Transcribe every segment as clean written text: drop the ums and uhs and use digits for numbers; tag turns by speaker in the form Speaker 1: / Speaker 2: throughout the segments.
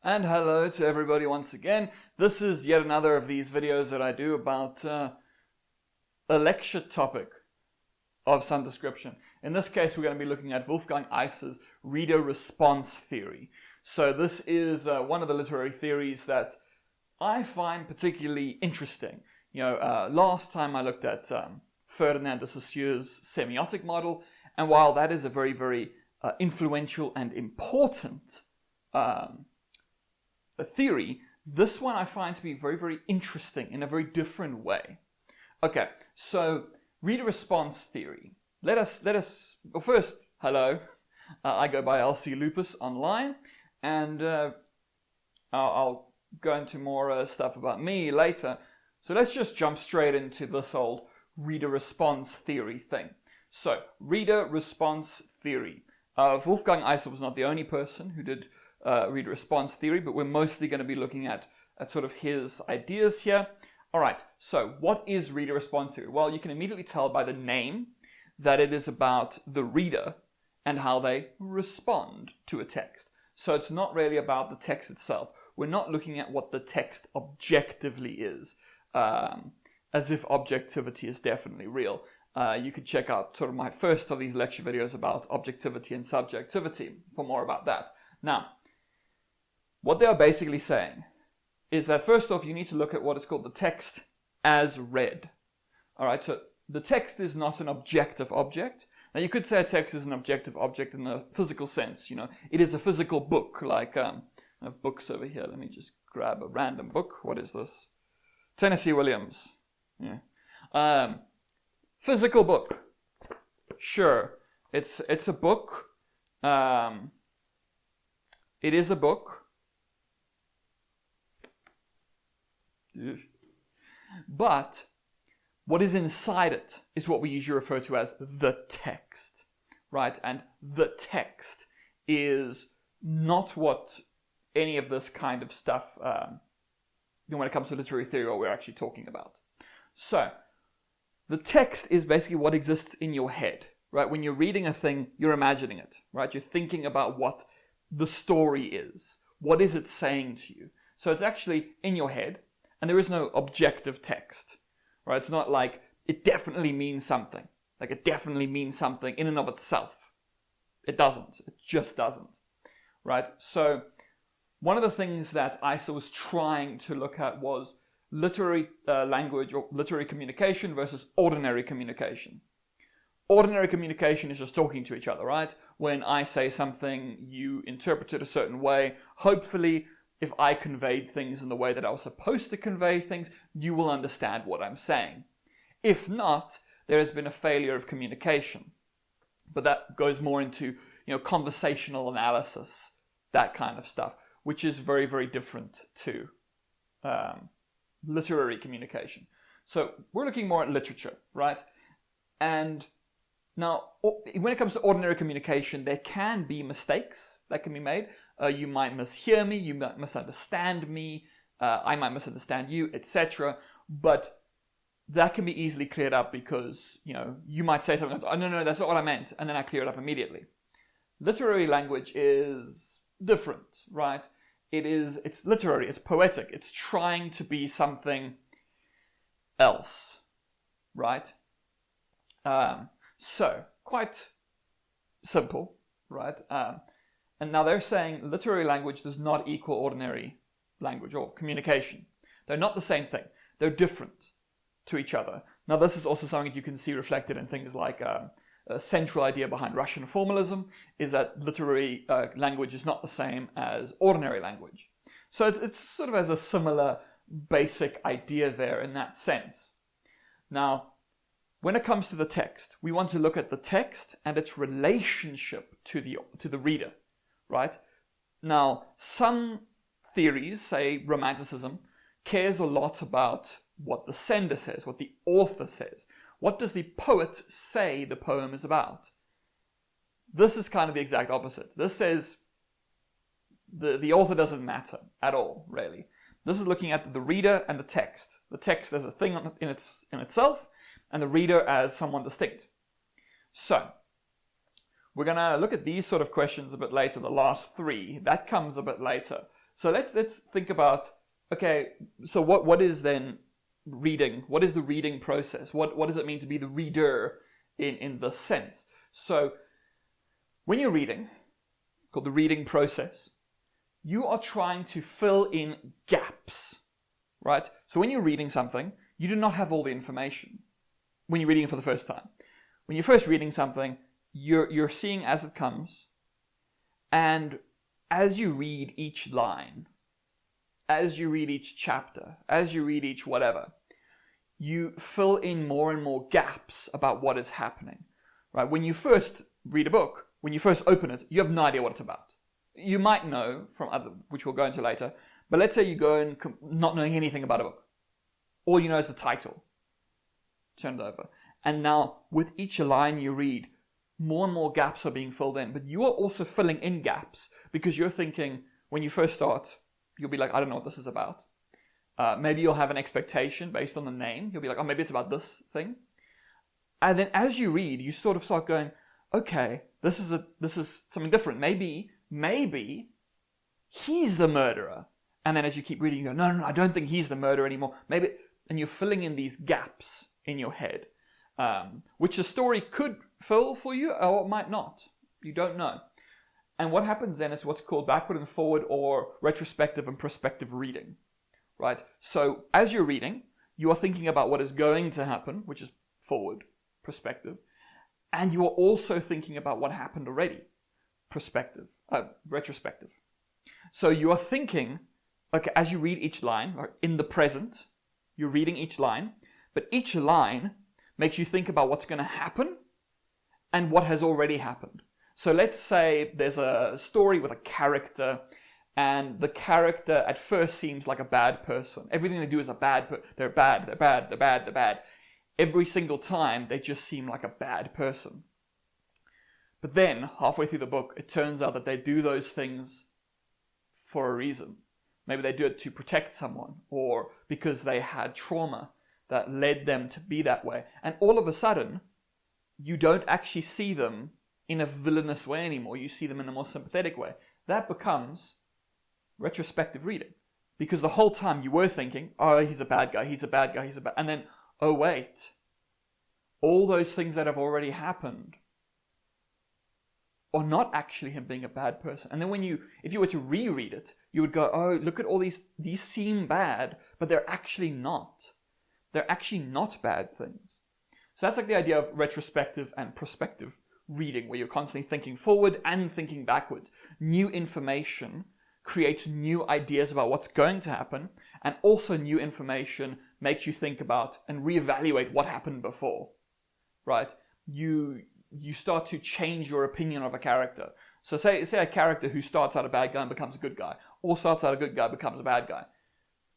Speaker 1: And hello to everybody once again. This is yet another of these videos that I do about a lecture topic of some description. In this case, we're going to be looking at Wolfgang Iser's reader response theory. So this is one of the literary theories that I find particularly interesting. Last time I looked at Ferdinand de Saussure's semiotic model, and while that is a very, very influential and important a theory, this one I find to be very, very interesting in a very different way. Okay, so reader response theory. Let us. Well, first, hello. I go by LC Lupus online, and I'll go into more stuff about me later. So let's just jump straight into this old reader response theory thing. So, reader response theory. Wolfgang Iser was not the only person who did reader response theory, but we're mostly going to be looking at sort of his ideas here. Alright, so what is reader response theory? Well, you can immediately tell by the name that it is about the reader and how they respond to a text. So it's not really about the text itself. We're not looking at what the text objectively is, as if objectivity is definitely real. You could check out sort of my first of these lecture videos about objectivity and subjectivity for more about that. Now, what they are basically saying is that first off, you need to look at what is called the text as read. Alright, so the text is not an objective object. Now you could say a text is an objective object in the physical sense, it is a physical book, like I have books over here. Let me just grab a random book. What is this? Tennessee Williams. Yeah. Physical book. Sure. It's a book. It is a book. But what is inside it is what we usually refer to as the text, right? And the text is not what any of this kind of stuff, when it comes to literary theory, what we're actually talking about. So, the text is basically what exists in your head, right? When you're reading a thing, you're imagining it, right? You're thinking about what the story is. What is it saying to you? So it's actually in your head, and there is no objective text, right? It's not like it definitely means something. Like it definitely means something in and of itself. It doesn't. It just doesn't, right? So one of the things that Iser was trying to look at was literary language or literary communication versus ordinary communication. Ordinary communication is just talking to each other, right? When I say something, you interpret it a certain way. Hopefully, if I conveyed things in the way that I was supposed to convey things, you will understand what I'm saying. If not, there has been a failure of communication. But that goes more into, conversational analysis, that kind of stuff, which is very, very different to literary communication. So we're looking more at literature, right? And now, when it comes to ordinary communication, there can be mistakes that can be made. You might mishear me, you might misunderstand me, I might misunderstand you, etc. But that can be easily cleared up because, you might say something, oh, no, that's not what I meant, and then I clear it up immediately. Literary language is different, right? It's literary, it's poetic, it's trying to be something else, right? So, quite simple, right? And now they're saying literary language does not equal ordinary language or communication. They're not the same thing. They're different to each other. Now this is also something that you can see reflected in things like a central idea behind Russian formalism is that literary language is not the same as ordinary language. So it's sort of as a similar basic idea there in that sense. Now, when it comes to the text, we want to look at the text and its relationship to the reader, right? Now, some theories, say Romanticism, cares a lot about what the sender says, what the author says. What does the poet say the poem is about? This is kind of the exact opposite. This says the author doesn't matter at all, really. This is looking at the reader and the text. The text as a thing in itself, and the reader as someone distinct. So, we're going to look at these sort of questions a bit later, the last three. That comes a bit later. So let's think about, okay, so what is then reading? What is the reading process? What does it mean to be the reader in the sense? So when you're reading, called the reading process, you are trying to fill in gaps, right? So when you're reading something, you do not have all the information when you're reading it for the first time. When you're first reading something, you're seeing as it comes, and as you read each line, as you read each chapter, as you read each whatever, you fill in more and more gaps about what is happening, right? When you first read a book, when you first open it, you have no idea what it's about. You might know from other, which we'll go into later, but let's say you go in not knowing anything about a book. All you know is the title. Turn it over. And now, with each line you read, more and more gaps are being filled in, but you are also filling in gaps because you're thinking, when you first start, you'll be like, I don't know what this is about. Maybe you'll have an expectation based on the name. You'll be like, oh, maybe it's about this thing. And then as you read, you sort of start going, okay, this is something different. Maybe he's the murderer. And then as you keep reading, you go, no, I don't think he's the murderer anymore. Maybe, and you're filling in these gaps in your head, which the story could fill for you, or it might not. You don't know. And what happens then is what's called backward and forward, or retrospective and prospective reading, right? So as you're reading, you are thinking about what is going to happen, which is forward, perspective, and you are also thinking about what happened already, retrospective. So you are thinking, okay, as you read each line, or in the present, you're reading each line, but each line makes you think about what's going to happen and what has already happened. So let's say there's a story with a character, and the character at first seems like a bad person. Everything they do is a bad person. They're bad. Every single time, they just seem like a bad person. But then, halfway through the book, it turns out that they do those things for a reason. Maybe they do it to protect someone, or because they had trauma that led them to be that way. And all of a sudden, you don't actually see them in a villainous way anymore. You see them in a more sympathetic way. That becomes retrospective reading. Because the whole time you were thinking, oh, he's a bad guy, and then, oh wait, all those things that have already happened are not actually him being a bad person. And then if you were to reread it, you would go, oh, look at all these seem bad, but they're actually not. They're actually not bad things. So that's like the idea of retrospective and prospective reading, where you're constantly thinking forward and thinking backwards. New information creates new ideas about what's going to happen, and also new information makes you think about and reevaluate what happened before, right? You start to change your opinion of a character. So say a character who starts out a bad guy and becomes a good guy, or starts out a good guy and becomes a bad guy.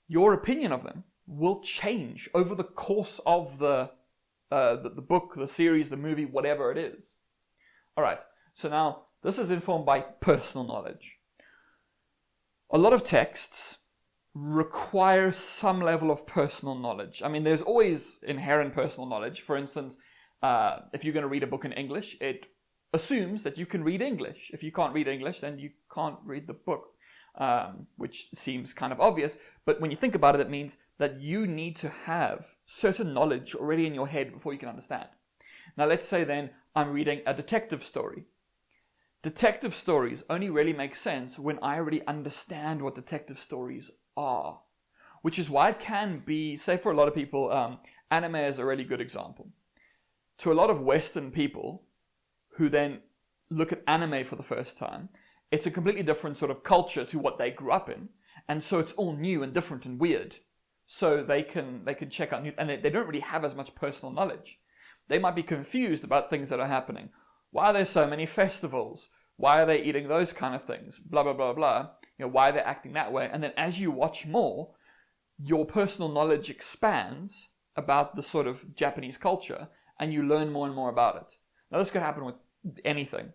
Speaker 1: Your opinion of them will change over the course of the book, the series, the movie, whatever it is. All right, so now this is informed by personal knowledge. A lot of texts require some level of personal knowledge. I mean, there's always inherent personal knowledge. For instance, if you're going to read a book in English, it assumes that you can read English. If you can't read English, then you can't read the book, which seems kind of obvious. But when you think about it, it means that you need to have certain knowledge already in your head before you can understand. Now, let's say then I'm reading a detective story. Detective stories only really make sense when I already understand what detective stories are, which is why it can be, say for a lot of people, anime is a really good example. To a lot of Western people who then look at anime for the first time, it's a completely different sort of culture to what they grew up in, and so it's all new and different and weird. So they can check out new, and they don't really have as much personal knowledge. They might be confused about things that are happening. Why are there so many festivals? Why are they eating those kind of things? Blah, blah, blah, blah. Why are they acting that way? And then as you watch more, your personal knowledge expands about the sort of Japanese culture, and you learn more and more about it. Now, this could happen with anything,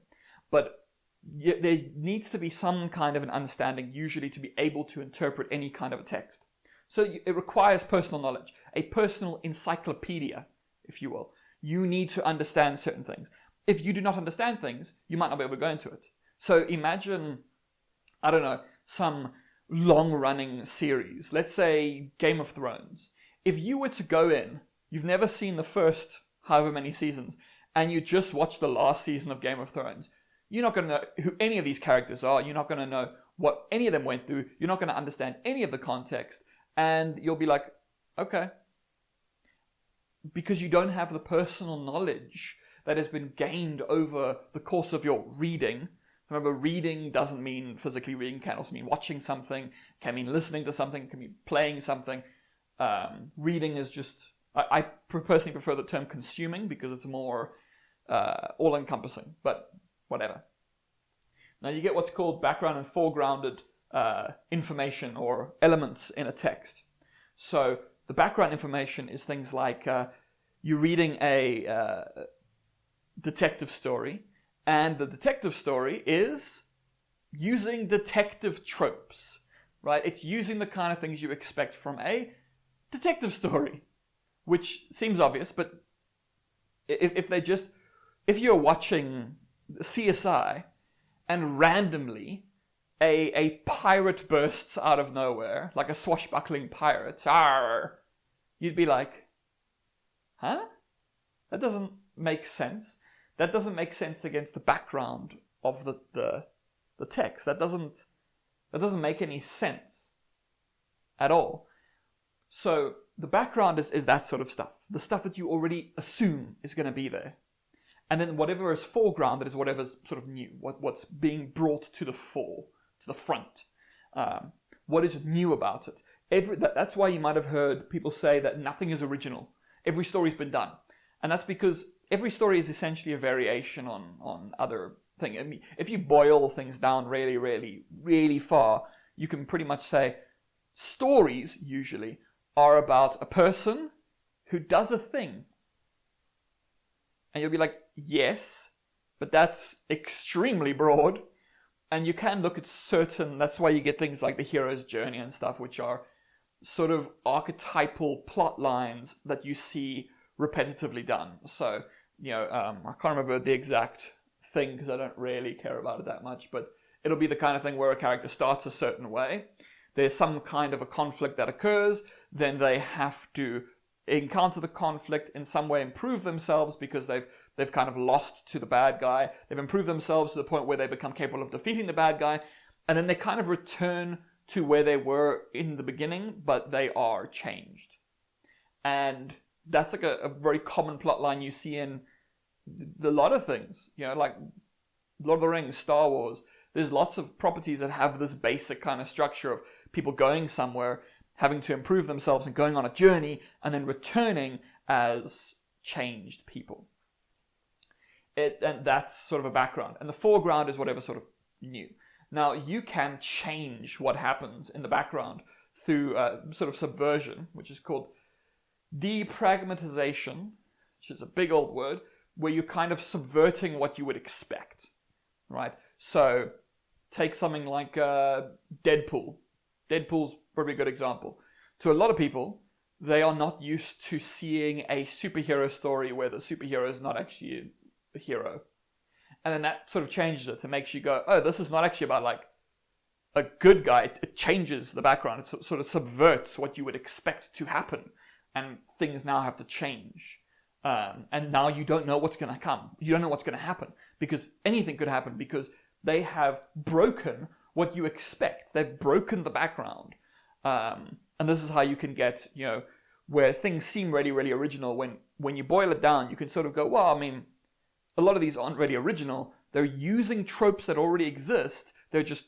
Speaker 1: but there needs to be some kind of an understanding, usually, to be able to interpret any kind of a text. So it requires personal knowledge, a personal encyclopedia, if you will. You need to understand certain things. If you do not understand things, you might not be able to go into it. So imagine, I don't know, some long-running series, let's say Game of Thrones, if you were to go in, you've never seen the first however many seasons, and you just watch the last season of Game of Thrones, you're not going to know who any of these characters are, you're not going to know what any of them went through, you're not going to understand any of the context, and you'll be like, okay. Because you don't have the personal knowledge that has been gained over the course of your reading. Remember, reading doesn't mean physically reading, can also mean watching something, can mean listening to something, can mean playing something. Reading is just, I personally prefer the term consuming because it's more all-encompassing, but whatever. Now you get what's called background and foregrounded information or elements in a text. So the background information is things like you're reading a detective story, and the detective story is using detective tropes, right? It's using the kind of things you expect from a detective story, which seems obvious, but if you're watching CSI and randomly a pirate bursts out of nowhere, like a swashbuckling pirate, arr, you'd be like, huh? That doesn't make sense. That doesn't make sense against the background of the text. That doesn't make any sense at all. So the background is that sort of stuff. The stuff that you already assume is going to be there. And then whatever is foregrounded is whatever's sort of new, what's being brought to the fore, to the front. What is new about it? That's why you might have heard people say that nothing is original. Every story's been done. And that's because every story is essentially a variation on other things. I mean, if you boil things down really, really, really far, you can pretty much say stories usually are about a person who does a thing. And you'll be like, yes, but that's extremely broad. And you can look at that's why you get things like the hero's journey and stuff, which are sort of archetypal plot lines that you see repetitively done. So, I can't remember the exact thing because I don't really care about it that much, but it'll be the kind of thing where a character starts a certain way. There's some kind of a conflict that occurs, then they have to encounter the conflict, in some way improve themselves because they've kind of lost to the bad guy. They've improved themselves to the point where they become capable of defeating the bad guy, and then they kind of return to where they were in the beginning, but they are changed. And that's like a very common plot line you see in a lot of things, like Lord of the Rings, Star Wars. There's lots of properties that have this basic kind of structure of people going somewhere, having to improve themselves and going on a journey, and then returning as changed people. And that's sort of a background. And the foreground is whatever sort of new. Now, you can change what happens in the background through sort of subversion, which is called depragmatization, which is a big old word, where you're kind of subverting what you would expect, right? So, take something like Deadpool. Deadpool's probably a good example. To a lot of people, they are not used to seeing a superhero story where the superhero is not actually a hero. And then that sort of changes it. It makes you go, oh, this is not actually about like a good guy. It changes the background. It sort of subverts what you would expect to happen. And things now have to change. And now you don't know what's going to come. You don't know what's going to happen. Because anything could happen because they have broken what you expect. They've broken the background. And this is how you can get, where things seem really, really original. When you boil it down, you can sort of go, well, I mean, a lot of these aren't really original. They're using tropes that already exist. They're just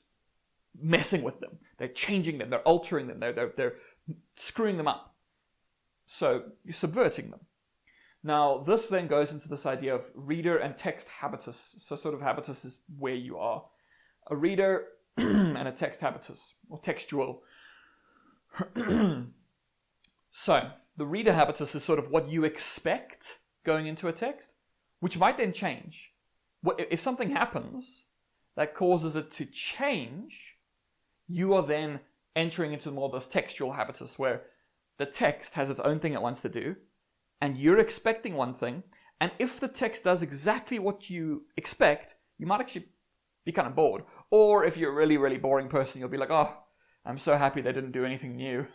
Speaker 1: messing with them. They're changing them. They're altering them. They're screwing them up. So you're subverting them. Now, this then goes into this idea of reader and text habitus. So sort of habitus is where you are. A reader and a text habitus, or textual. So, the reader habitus is sort of what you expect going into a text, which might then change. If something happens that causes it to change, you are then entering into more of this textual habitus where the text has its own thing it wants to do, and you're expecting one thing, and if the text does exactly what you expect, you might actually be kind of bored. Or if you're a really, really boring person, you'll be like, oh, I'm so happy they didn't do anything new.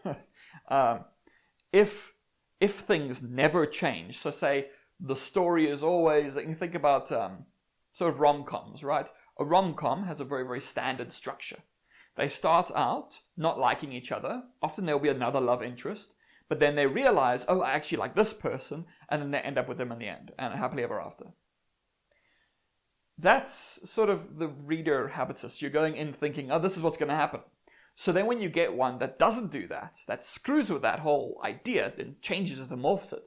Speaker 1: If things never change, so say the story is always, you can think about sort of rom-coms, right? A rom-com has a very, very standard structure. They start out not liking each other. Often there'll be another love interest, but then they realize, oh, I actually like this person, and then they end up with them in the end, and happily ever after. That's sort of the reader habitus. You're going in thinking, oh, this is what's going to happen. So then when you get one that doesn't do that, that screws with that whole idea, then changes it and morphs it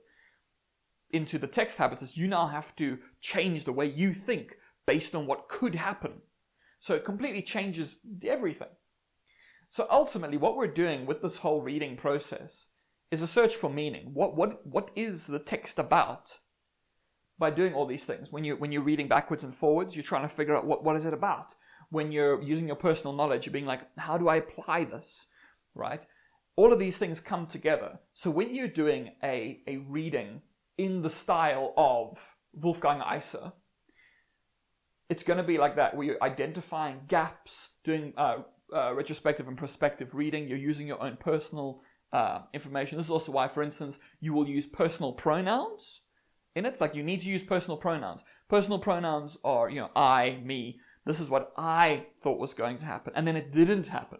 Speaker 1: into the text habitus, you now have to change the way you think based on what could happen. So it completely changes everything. So ultimately what we're doing with this whole reading process is a search for meaning. What is the text about? By doing all these things. When you're reading backwards and forwards, you're trying to figure out what is it about. When you're using your personal knowledge, you're being like, how do I apply this? Right? All of these things come together. So when you're doing a reading in the style of Wolfgang Iser, it's going to be like that, where you're identifying gaps, doing retrospective and prospective reading. You're using your own personal information. This is also why, for instance, you will use personal pronouns in it. It's like you need to use personal pronouns. Personal pronouns are, I, me. This is what I thought was going to happen, and then it didn't happen.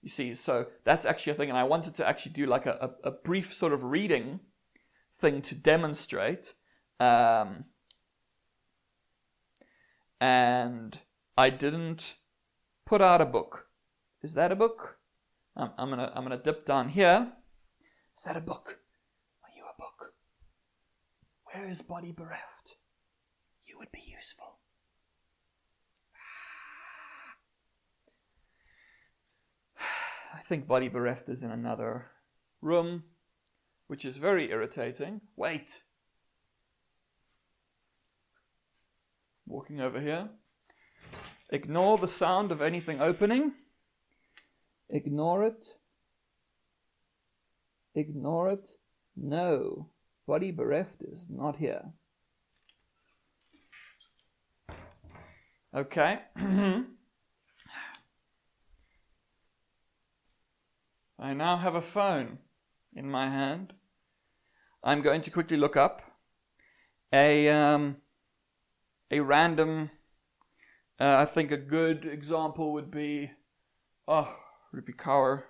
Speaker 1: You see, so that's actually a thing, and I wanted to actually do like a brief sort of reading thing to demonstrate. And I didn't put out a book. Is that a book? I'm gonna dip down here. Is that a book? Are you a book? Where is Body Bereft? You would be useful. I think Body Bereft is in another room, which is very irritating. Wait. Walking over here. Ignore the sound of anything opening. Ignore it. Ignore it. No. Body Bereft is not here. Okay. I now have a phone in my hand. I'm going to quickly look up a random, I think a good example would be, Rupi Kaur.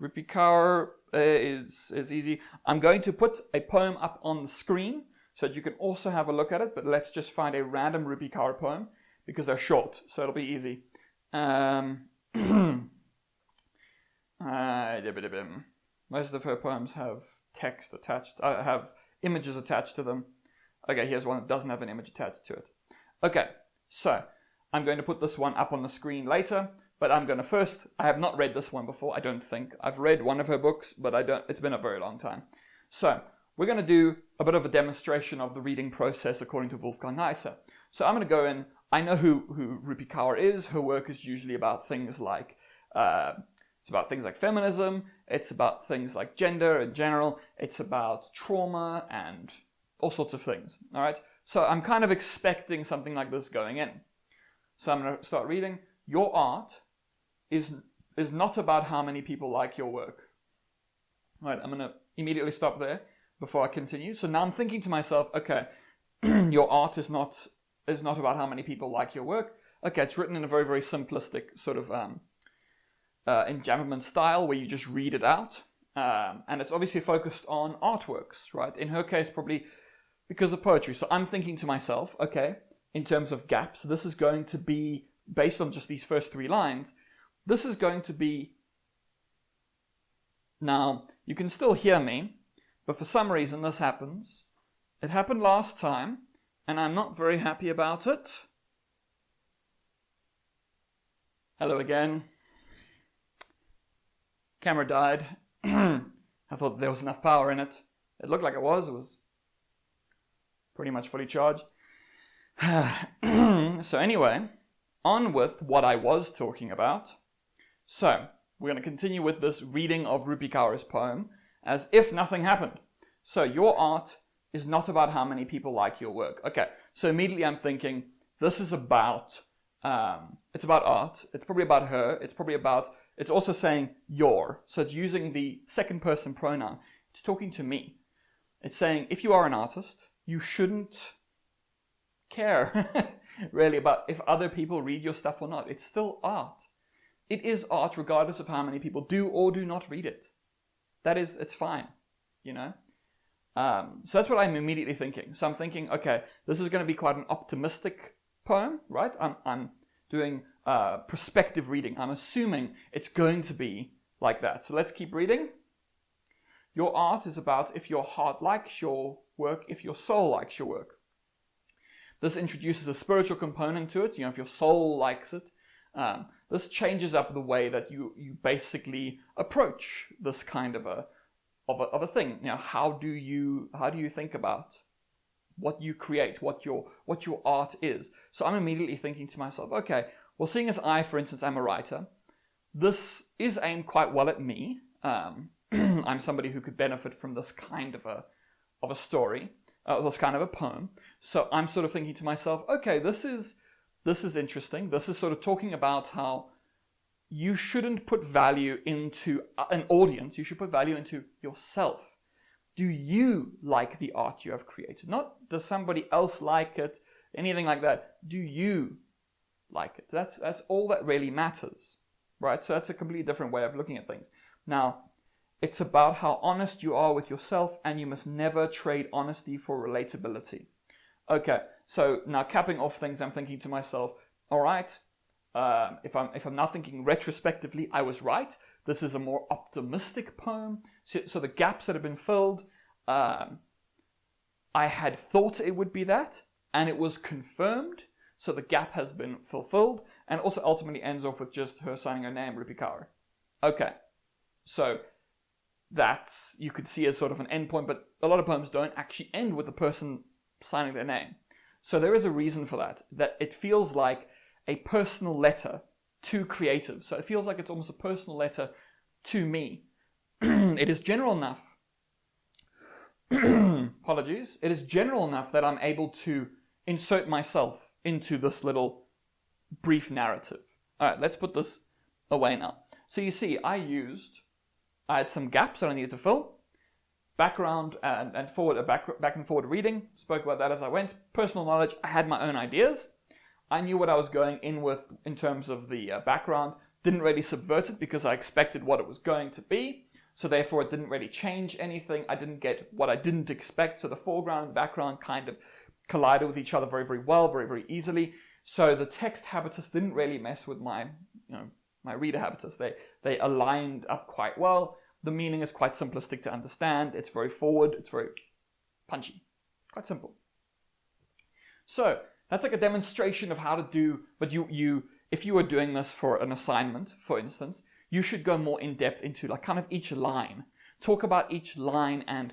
Speaker 1: Rupi Kaur is easy. I'm going to put a poem up on the screen so that you can also have a look at it, but let's just find a random Rupi Kaur poem because they're short, so it'll be easy. Most of her poems have text attached, have images attached to them. Okay, here's one that doesn't have an image attached to it. Okay, so I'm going to put this one up on the screen later, but I'm going to first, I have not read this one before, I don't think. I've read one of her books, but it's been a very long time. So we're going to do a bit of a demonstration of the reading process according to Wolfgang Iser. So I'm going to go in, I know who Rupi Kaur is. Her work is usually about things like, it's about things like feminism, it's about things like gender in general, it's about trauma and all sorts of things, all right? So I'm kind of expecting something like this going in. So I'm going to start reading. Your art is not about how many people like your work. All right, I'm going to immediately stop there before I continue. So now I'm thinking to myself, okay, your art is not about how many people like your work. Okay, it's written in a very, very simplistic sort of enjambment style where you just read it out. And it's obviously focused on artworks, right? In her case, probably because of poetry. So I'm thinking to myself, okay, in terms of gaps, this is going to be, based on just these first 3 lines, this is going to be, now, you can still hear me, but for some reason this happens. It happened last time, and I'm not very happy about it. Hello again. Camera died. I thought there was enough power in it. It looked like it was pretty much fully charged. So anyway, on with what I was talking about. So, we're going to continue with this reading of Rupi Kaur's poem as if nothing happened. So, your art is not about how many people like your work. Okay, so immediately I'm thinking, this is about, it's about art, it's probably about her, it's probably about It's also saying your. So it's using the second person pronoun. It's talking to me. It's saying if you are an artist, you shouldn't care really about if other people read your stuff or not. It's still art. It is art regardless of how many people do or do not read it. It's fine, you know. So that's what I'm immediately thinking. So I'm thinking, okay, this is going to be quite an optimistic poem, right? I'm doing prospective reading. I'm assuming it's going to be like that. So let's keep reading. Your art is about if your heart likes your work, if your soul likes your work. This introduces a spiritual component to it. You know, if your soul likes it, this changes up the way that you basically approach this kind of a thing. You know, how do you think about what you create, what your art is? So I'm immediately thinking to myself, okay, well, seeing as I, for instance, am a writer, this is aimed quite well at me. I'm somebody who could benefit from this kind of a story, this kind of a poem. So I'm sort of thinking to myself, okay, this is interesting. This is sort of talking about how you shouldn't put value into an audience. You should put value into yourself. Do you like the art you have created? Not does somebody else like it, anything like that. Do you like it? That's all that really matters, right? So that's a completely different way of looking at things. Now, it's about how honest you are with yourself, and you must never trade honesty for relatability. Okay, so now capping off things, I'm thinking to myself, all right, if I'm now thinking retrospectively, I was right. This is a more optimistic poem. So the gaps that have been filled, I had thought it would be that, and it was confirmed. So the gap has been fulfilled, and also ultimately ends off with just her signing her name, Rupi Kaur. Okay, so that's, you could see as sort of an end point, but a lot of poems don't actually end with the person signing their name. So there is a reason for that it feels like a personal letter to creatives. So it feels like it's almost a personal letter to me. It is general enough, apologies, it is general enough that I'm able to insert myself into this little brief narrative. All right, let's put this away now. So you see, I had some gaps that I needed to fill. Background and forward, back and forward reading. Spoke about that as I went. Personal knowledge. I had my own ideas. I knew what I was going in with in terms of the background. Didn't really subvert it because I expected what it was going to be. So therefore, it didn't really change anything. I didn't get what I didn't expect. So the foreground and background kind of collided with each other very, very well, very, very easily. So the text habitus didn't really mess with my reader habitus. They aligned up quite well. The meaning is quite simplistic to understand. It's very forward. It's very punchy. Quite simple. So that's like a demonstration of how to do. But if you were doing this for an assignment, for instance, you should go more in depth into like kind of each line. Talk about each line and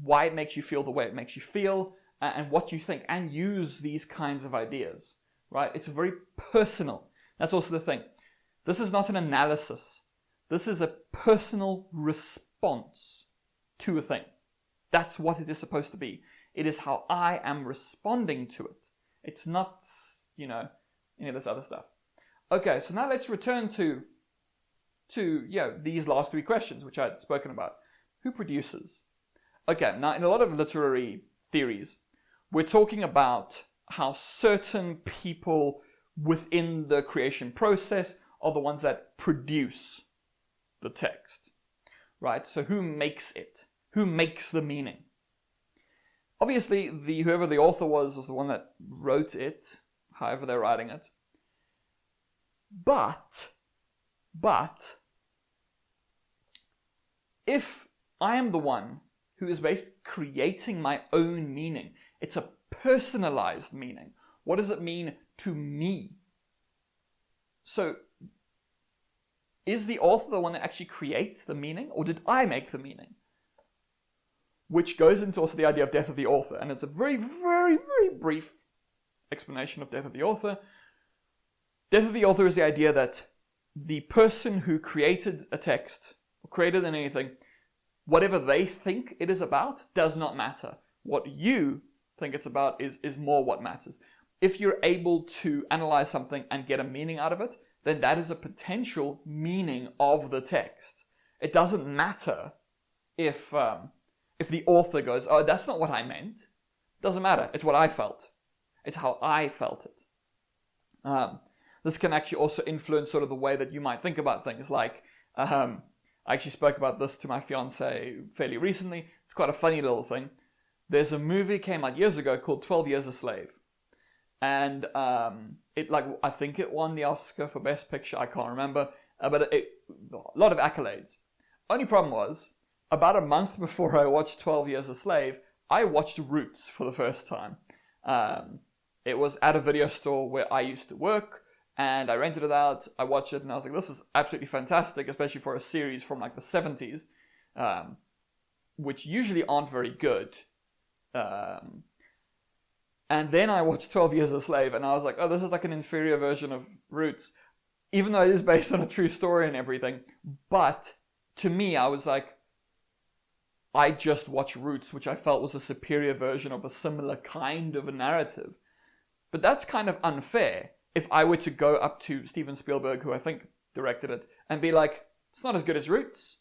Speaker 1: why it makes you feel the way it makes you feel, and what you think, and use these kinds of ideas. Right? It's very personal. That's also the thing. This is not an analysis. This is a personal response to a thing. That's what it is supposed to be. It is how I am responding to it. It's not, any of this other stuff. Okay, so now let's return to these last three questions, which I had spoken about. Who produces? Okay, now in a lot of literary theories, we're talking about how certain people within the creation process are the ones that produce the text, right? So who makes it? Who makes the meaning? Obviously, whoever the author was the one that wrote it, however they're writing it. But, if I am the one who is basically creating my own meaning, it's a personalized meaning. What does it mean to me? So, is the author the one that actually creates the meaning, or did I make the meaning? Which goes into also the idea of death of the author, and it's a very, very, very brief explanation of death of the author. Death of the author is the idea that the person who created a text, or created anything, whatever they think it is about does not matter. What you think it's about is more what matters. If you're able to analyze something and get a meaning out of it, then that is a potential meaning of the text. It doesn't matter if the author goes, oh, that's not what I meant. It doesn't matter. It's what I felt. It's how I felt it. This can actually also influence sort of the way that you might think about things. Like, I actually spoke about this to my fiance fairly recently. It's quite a funny little thing. There's a movie came out years ago called 12 Years a Slave. And I think it won the Oscar for Best Picture. I can't remember. But a lot of accolades. Only problem was, about a month before I watched 12 Years a Slave, I watched Roots for the first time. It was at a video store where I used to work, and I rented it out. I watched it, and I was like, this is absolutely fantastic, especially for a series from like the 70s, which usually aren't very good. And then I watched 12 Years a Slave, and I was like, oh, this is like an inferior version of Roots, even though it is based on a true story and everything. But to me, I was like, I just watched Roots, which I felt was a superior version of a similar kind of a narrative. But that's kind of unfair if I were to go up to Steven Spielberg, who I think directed it, and be like, it's not as good as Roots.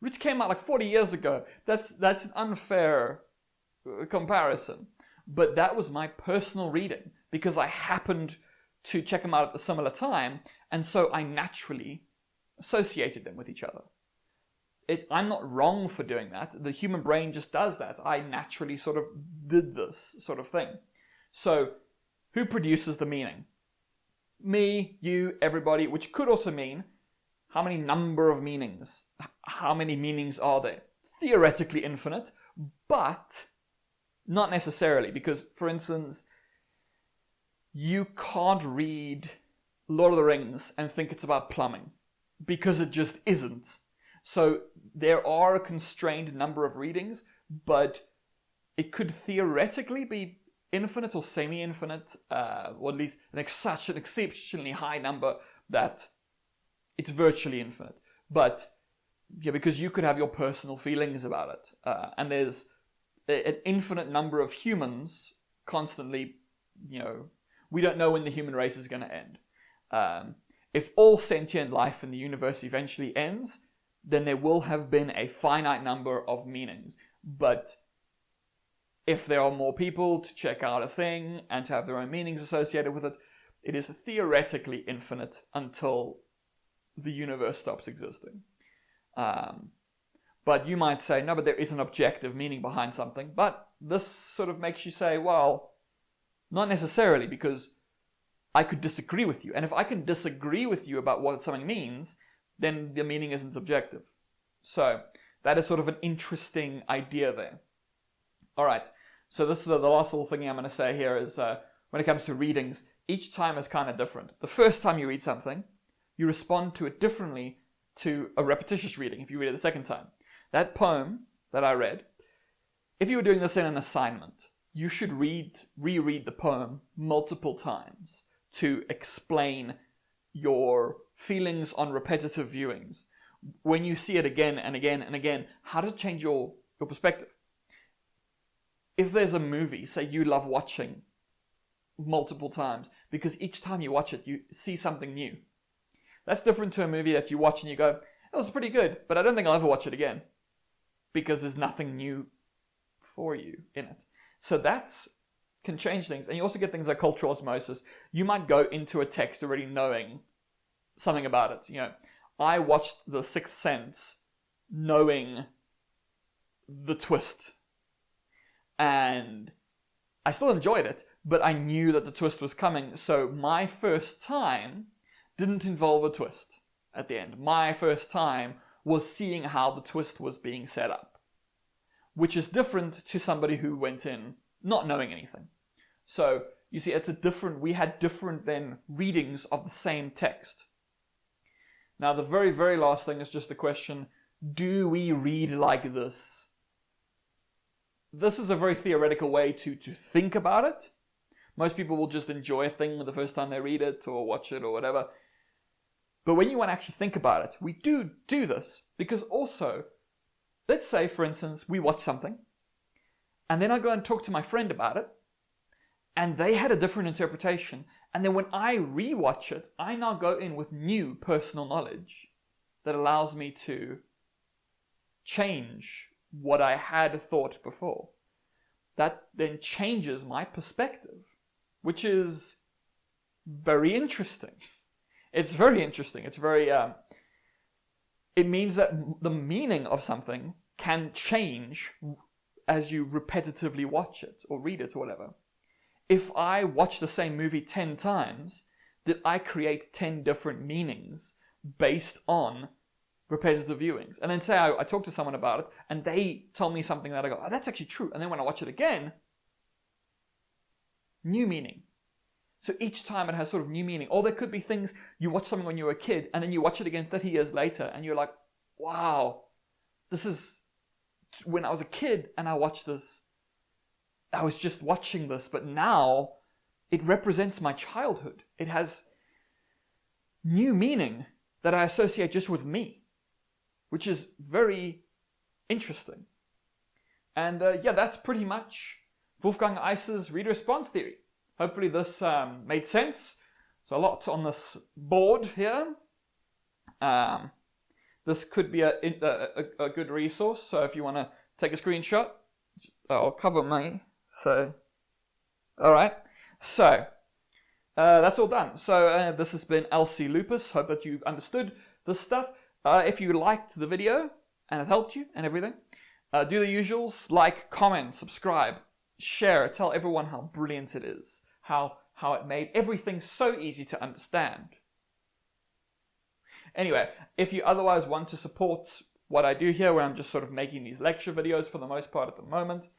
Speaker 1: Roots came out like 40 years ago. That's an unfair comparison. But that was my personal reading, because I happened to check them out at the similar time, and so I naturally associated them with each other. I'm not wrong for doing that. The human brain just does that. I naturally sort of did this sort of thing. So, who produces the meaning? Me, you, everybody, which could also mean how many number of meanings. How many meanings are there? Theoretically infinite, but not necessarily, because, for instance, you can't read Lord of the Rings and think it's about plumbing, because it just isn't. So there are a constrained number of readings, but it could theoretically be infinite or semi-infinite, or at least such an exceptionally high number that it's virtually infinite. But yeah, because you could have your personal feelings about it, and there's an infinite number of humans constantly, we don't know when the human race is going to end. If all sentient life in the universe eventually ends, then there will have been a finite number of meanings. But if there are more people to check out a thing and to have their own meanings associated with it, it is theoretically infinite until the universe stops existing. But you might say, no, but there is an objective meaning behind something. But this sort of makes you say, well, not necessarily, because I could disagree with you. And if I can disagree with you about what something means, then the meaning isn't objective. So that is sort of an interesting idea there. All right, so this is the last little thing I'm going to say here is when it comes to readings, each time is kind of different. The first time you read something, you respond to it differently to a repetitious reading if you read it the second time. That poem that I read, if you were doing this in an assignment, you should reread the poem multiple times to explain your feelings on repetitive viewings. When you see it again and again and again, how does it change your perspective? If there's a movie, say you love watching multiple times, because each time you watch it, you see something new. That's different to a movie that you watch and you go, that was pretty good, but I don't think I'll ever watch it again, because there's nothing new for you in it. So that's can change things. And you also get things like cultural osmosis. You might go into a text already knowing something about it. I watched The Sixth Sense knowing the twist. And I still enjoyed it, but I knew that the twist was coming. So my first time didn't involve a twist at the end. My first time was seeing how the twist was being set up, which is different to somebody who went in not knowing anything. So you see, we had different then readings of the same text. Now the very, very last thing is just the question, do we read like this? This is a very theoretical way to think about it. Most people will just enjoy a thing the first time they read it or watch it or whatever. But when you want to actually think about it, we do this because also, let's say, for instance, we watch something and then I go and talk to my friend about it and they had a different interpretation And then when I rewatch it, I now go in with new personal knowledge that allows me to change what I had thought before. That then changes my perspective, which is very interesting. It's very interesting. It's very, it means that the meaning of something can change as you repetitively watch it or read it or whatever. If I watch the same movie 10 times, did I create 10 different meanings based on repetitive viewings? And then say I talk to someone about it and they tell me something that I go, oh, that's actually true. And then when I watch it again, new meaning. So each time it has sort of new meaning. Or there could be things, you watch something when you were a kid and then you watch it again 30 years later and you're like, wow, this is when I was a kid and I watched this. I was just watching this, but now it represents my childhood. It has new meaning that I associate just with me, which is very interesting. And yeah, that's pretty much Wolfgang Iser's reader response theory. Hopefully this made sense. So a lot on this board here. This could be a good resource. So if you want to take a screenshot, I'll cover me. So, all right. So that's all done. So this has been LC Lupus. Hope that you understood this stuff. If you liked the video and it helped you and everything, do the usuals: like, comment, subscribe, share it, tell everyone how brilliant it is, how it made everything so easy to understand. Anyway, if you otherwise want to support what I do here, where I'm just sort of making these lecture videos for the most part at the moment,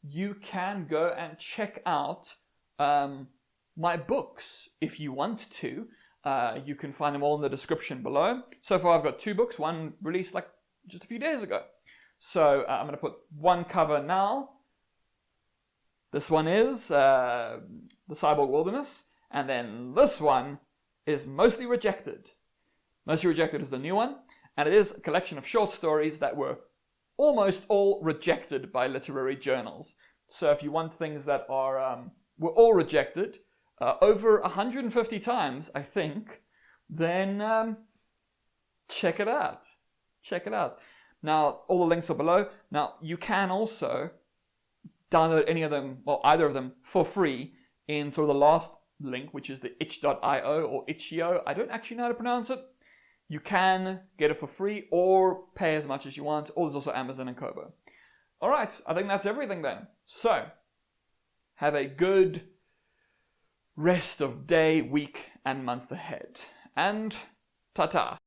Speaker 1: you can go and check out my books if you want to. You can find them all in the description below. So far I've got 2 books, one released like just a few days ago. So I'm going to put one cover now. This one is the Cyborg Wilderness, and then this one is Mostly Rejected. Mostly Rejected is the new one, and it is a collection of short stories that were almost all rejected by literary journals. So if you want things that are were all rejected over 150 times, I think, then check it out. Check it out. Now, all the links are below. Now, you can also download any of them, or either of them, for free in sort of the last link, which is the itch.io or itch.io. I don't actually know how to pronounce it. You can get it for free or pay as much as you want, or there's also Amazon and Kobo. All right, I think that's everything then. So, have a good rest of day, week, and month ahead. And ta-ta.